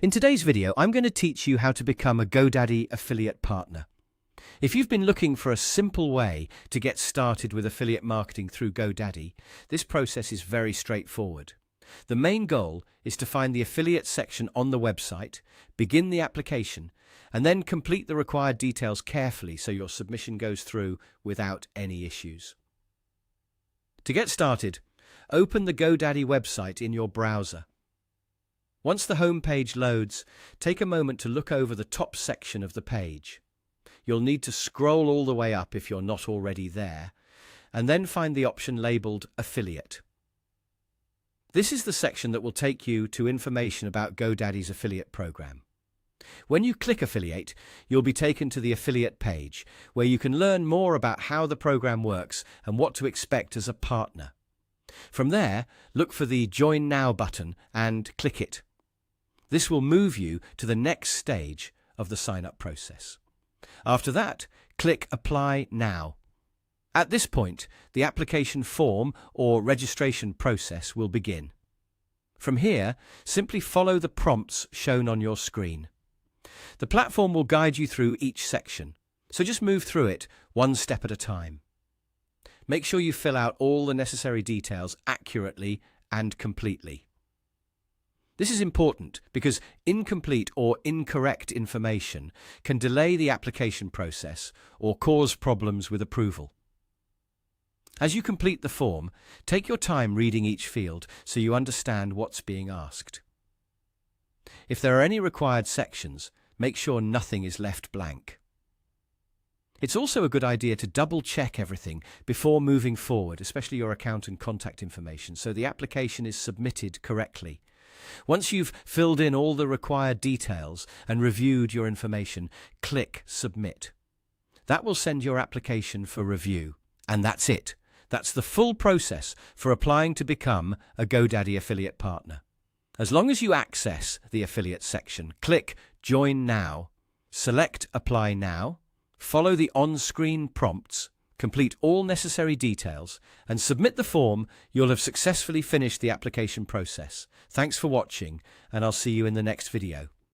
In today's video, I'm going to teach you how to become a GoDaddy affiliate partner. If you've been looking for a simple way to get started with affiliate marketing through GoDaddy, this process is very straightforward. The main goal is to find the affiliate section on the website, begin the application, and then complete the required details carefully so your submission goes through without any issues. To get started, open the GoDaddy website in your browser. Once the home page loads, take a moment to look over the top section of the page. You'll need to scroll all the way up if you're not already there, and then find the option labeled Affiliate. This is the section that will take you to information about GoDaddy's affiliate program. When you click Affiliate, you'll be taken to the affiliate page, where you can learn more about how the program works and what to expect as a partner. From there, look for the Join Now button and click it. This will move you to the next stage of the sign-up process. After that, click Apply Now. At this point, the application form or registration process will begin. From here, simply follow the prompts shown on your screen. The platform will guide you through each section, so just move through it one step at a time. Make sure you fill out all the necessary details accurately and completely. This is important because incomplete or incorrect information can delay the application process or cause problems with approval. As you complete the form, take your time reading each field so you understand what's being asked. If there are any required sections, make sure nothing is left blank. It's also a good idea to double-check everything before moving forward, especially your account and contact information, so the application is submitted correctly. Once you've filled in all the required details and reviewed your information, click Submit. That will send your application for review. And that's it. That's the full process for applying to become a GoDaddy affiliate partner. As long as you access the affiliate section, click Join Now, select Apply Now, follow the on-screen prompts, complete all necessary details, and submit the form, you'll have successfully finished the application process. Thanks for watching, and I'll see you in the next video.